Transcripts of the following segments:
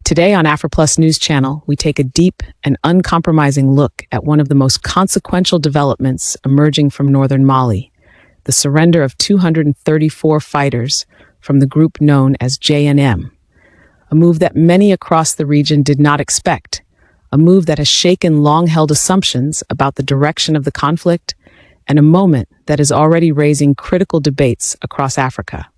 Today on AfriPlus News Channel, we take a deep and uncompromising look at one of the most consequential developments emerging from northern Mali, the surrender of 234 fighters from the group known as JNIM, a move that many across the region did not expect, a move that has shaken long-held assumptions about the direction of the conflict, and a moment that is already raising critical debates across Africa.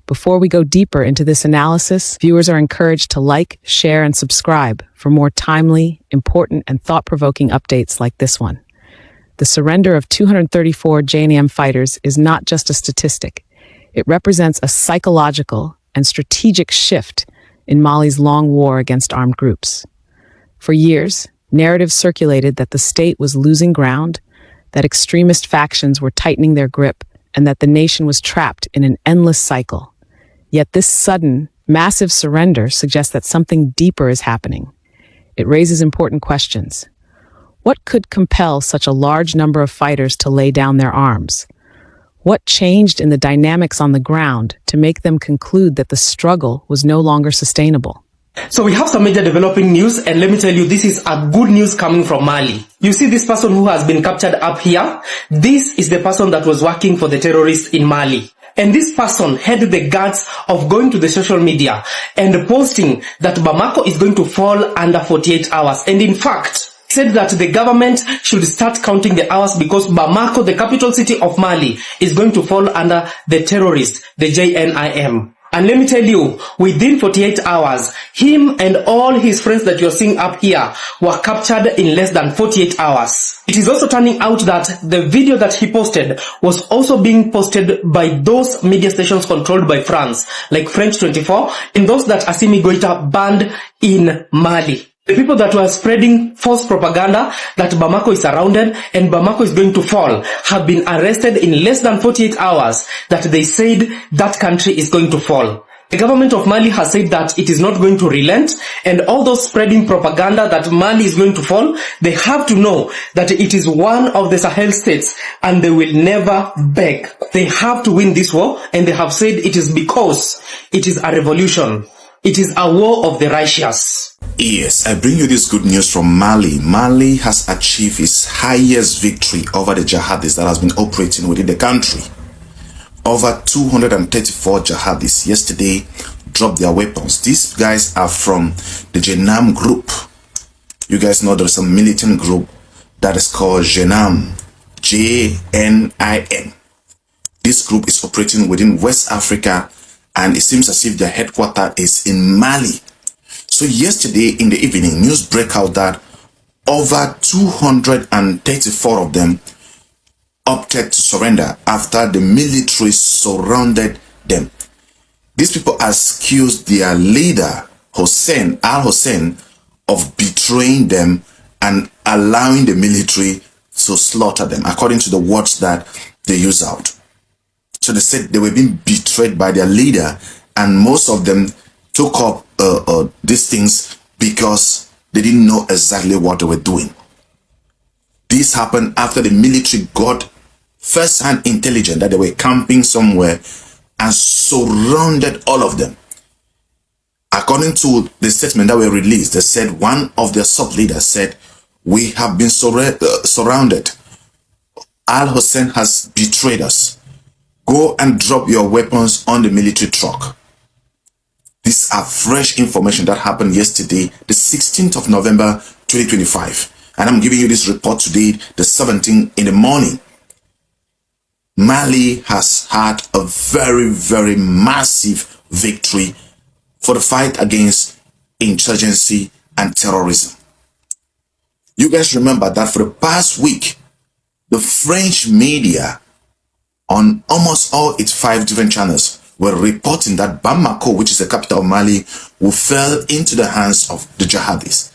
Before we go deeper into this analysis, viewers are encouraged to like, share, and subscribe for more timely, important, and thought-provoking updates like this one. The surrender of 234 JNIM fighters is not just a statistic. It represents a psychological and strategic shift in Mali's long war against armed groups. For years, narratives circulated that the state was losing ground, that extremist factions were tightening their grip, and that the nation was trapped in an endless cycle. Yet this sudden, massive surrender suggests that something deeper is happening. It raises important questions. What could compel such a large number of fighters to lay down their arms? What changed in the dynamics on the ground to make them conclude that the struggle was no longer sustainable? So we have some major developing news, and let me tell you, this is a good news coming from Mali. You see this person who has been captured up here? This is the person that was working for the terrorists in Mali. And this person had the guts of going to the social media and posting that Bamako is going to fall under 48 hours. And in fact, said that the government should start counting the hours because Bamako, the capital city of Mali, is going to fall under the terrorists, the JNIM. And let me tell you, within 48 hours, him and all his friends that you're seeing up here were captured in less than 48 hours. It is also turning out that the video that he posted was also being posted by those media stations controlled by France, like French 24, and those that Assimi Goïta banned in Mali. The people that were spreading false propaganda that Bamako is surrounded and Bamako is going to fall have been arrested in less than 48 hours that they said that country is going to fall. The government of Mali has said that it is not going to relent, and all those spreading propaganda that Mali is going to fall, they have to know that it is one of the Sahel states and they will never beg. They have to win this war, and they have said it is because it is a revolution. It is a war of the righteous. Yes, I bring you this good news from Mali. Mali has achieved its highest victory over the jihadists that has been operating within the country. Over 234 jihadists yesterday dropped their weapons. These guys are from the JNIM group. You guys know there's a militant group that is called JNIM. JNIM. This group is operating within West Africa, and it seems as if their headquarters is in Mali. So yesterday in the evening, news broke out that over 234 of them opted to surrender after the military surrounded them. These people accused their leader, Al-Hussein, of betraying them and allowing the military to slaughter them, according to the words that they use out. So they said they were being betrayed by their leader, and most of them took up these things because they didn't know exactly what they were doing. This happened after the military got first-hand intelligence that they were camping somewhere and surrounded all of them. According to the statement that were released, they said one of their sub-leaders said, "We have been surrounded. Al-Hussein has betrayed us. Go and drop your weapons on the military truck." These are fresh information that happened yesterday, the 16th of November, 2025. And I'm giving you this report today, the 17th in the morning. Mali has had a very, very massive victory for the fight against insurgency and terrorism. You guys remember that for the past week, the French media on almost all its 5 different channels were reporting that Bamako, which is the capital of Mali, will fall into the hands of the jihadists.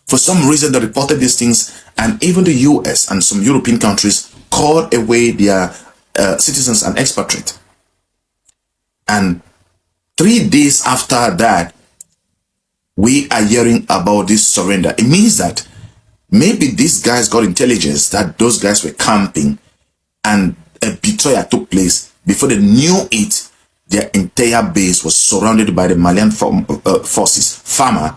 For some reason, they reported these things, and even the US and some European countries called away their citizens and expatriates. And 3 days after that, we are hearing about this surrender. It means that maybe these guys got intelligence that those guys were camping and a betrayal took place before they knew it. their entire base was surrounded by the Malian forces, FAMA,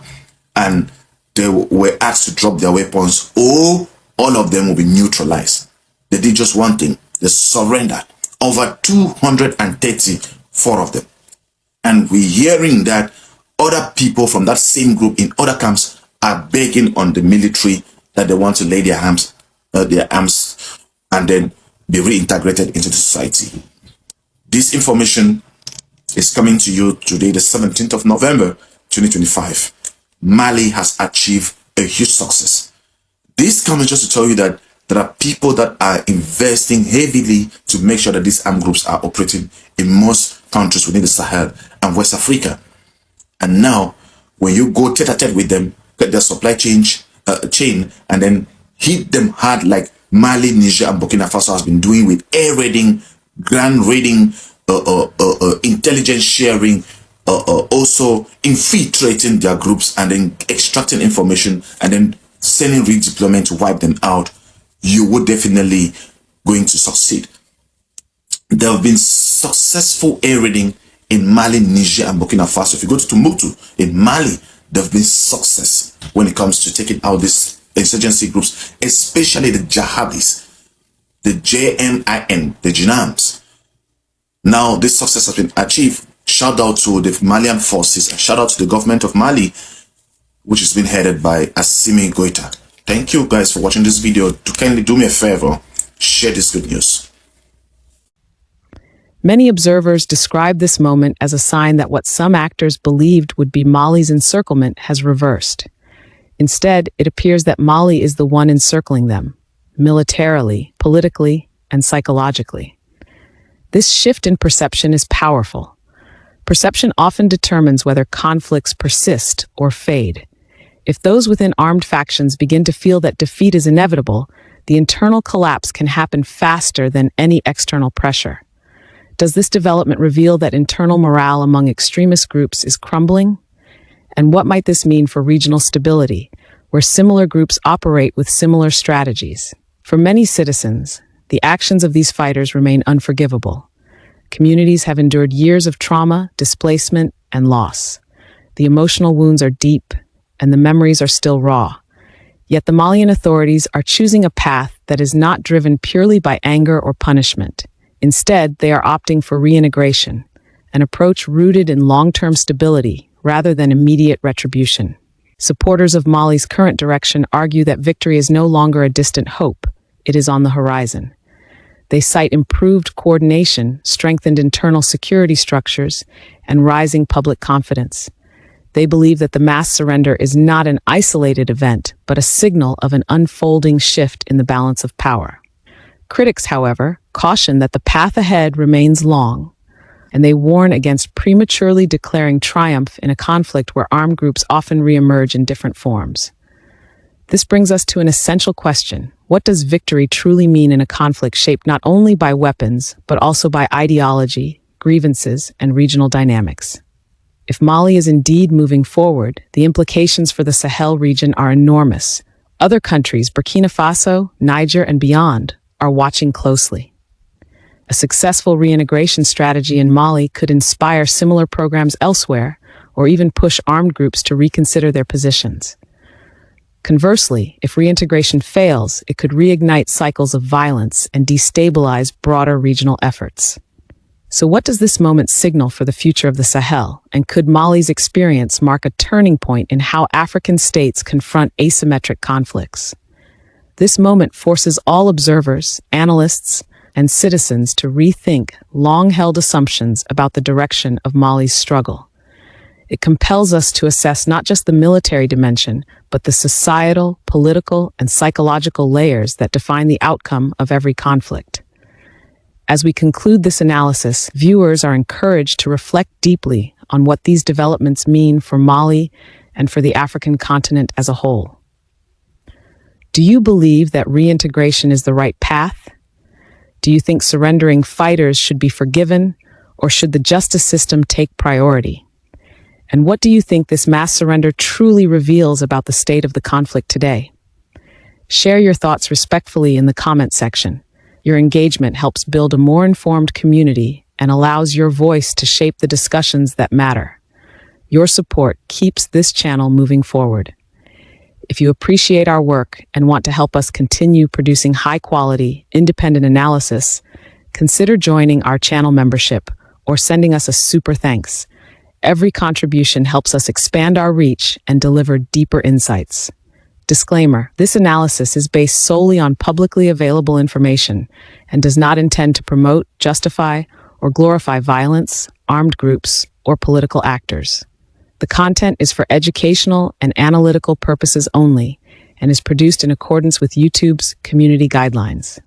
and they were asked to drop their weapons, or all of them will be neutralized. They did just one thing. They surrendered. Over 234 of them. And we're hearing that other people from that same group in other camps are begging on the military that they want to lay their arms and then be reintegrated into the society. This information is coming to you today, the 17th of November, 2025. Mali has achieved a huge success. This comes just to tell you that there are people that are investing heavily to make sure that these armed groups are operating in most countries within the Sahel and West Africa. And now, when you go tete-a-tete with them, get their supply chain, and then hit them hard like Mali, Niger, and Burkina Faso has been doing with air raiding, ground raiding, intelligence sharing, also infiltrating their groups and then extracting information and then sending redeployment to wipe them out, you would definitely going to succeed. There have been successful air raiding in Mali, Niger, and Burkina Faso. If you go to Timbuktu in Mali, there have been success when it comes to taking out these insurgency groups, especially the jihadis, the JNIM, the JNIMs. Now, this success has been achieved. Shout out to the Malian forces and shout out to the government of Mali, which has been headed by Assimi Goita. Thank you guys for watching this video. To kindly do me a favor, share this good news. Many observers describe this moment as a sign that what some actors believed would be Mali's encirclement has reversed. Instead, it appears that Mali is the one encircling them, militarily, politically, and psychologically. This shift in perception is powerful. Perception often determines whether conflicts persist or fade. If those within armed factions begin to feel that defeat is inevitable, the internal collapse can happen faster than any external pressure. Does this development reveal that internal morale among extremist groups is crumbling? And what might this mean for regional stability, where similar groups operate with similar strategies? For many citizens, the actions of these fighters remain unforgivable. Communities have endured years of trauma, displacement, and loss. The emotional wounds are deep, and the memories are still raw. Yet the Malian authorities are choosing a path that is not driven purely by anger or punishment. Instead, they are opting for reintegration, an approach rooted in long-term stability rather than immediate retribution. Supporters of Mali's current direction argue that victory is no longer a distant hope, it is on the horizon. They cite improved coordination, strengthened internal security structures, and rising public confidence. They believe that the mass surrender is not an isolated event, but a signal of an unfolding shift in the balance of power. Critics, however, caution that the path ahead remains long, and they warn against prematurely declaring triumph in a conflict where armed groups often reemerge in different forms. This brings us to an essential question. What does victory truly mean in a conflict shaped not only by weapons, but also by ideology, grievances, and regional dynamics? If Mali is indeed moving forward, the implications for the Sahel region are enormous. Other countries, Burkina Faso, Niger, and beyond, are watching closely. A successful reintegration strategy in Mali could inspire similar programs elsewhere, or even push armed groups to reconsider their positions. Conversely, if reintegration fails, it could reignite cycles of violence and destabilize broader regional efforts. So what does this moment signal for the future of the Sahel, and could Mali's experience mark a turning point in how African states confront asymmetric conflicts? This moment forces all observers, analysts, and citizens to rethink long-held assumptions about the direction of Mali's struggle. It compels us to assess not just the military dimension, but the societal, political, and psychological layers that define the outcome of every conflict. As we conclude this analysis, viewers are encouraged to reflect deeply on what these developments mean for Mali and for the African continent as a whole. Do you believe that reintegration is the right path? Do you think surrendering fighters should be forgiven, or should the justice system take priority? And what do you think this mass surrender truly reveals about the state of the conflict today? Share your thoughts respectfully in the comment section. Your engagement helps build a more informed community and allows your voice to shape the discussions that matter. Your support keeps this channel moving forward. If you appreciate our work and want to help us continue producing high-quality, independent analysis, consider joining our channel membership or sending us a super thanks. Every contribution helps us expand our reach and deliver deeper insights. Disclaimer: this analysis is based solely on publicly available information and does not intend to promote, justify, or glorify violence, armed groups, or political actors. The content is for educational and analytical purposes only and is produced in accordance with YouTube's community guidelines.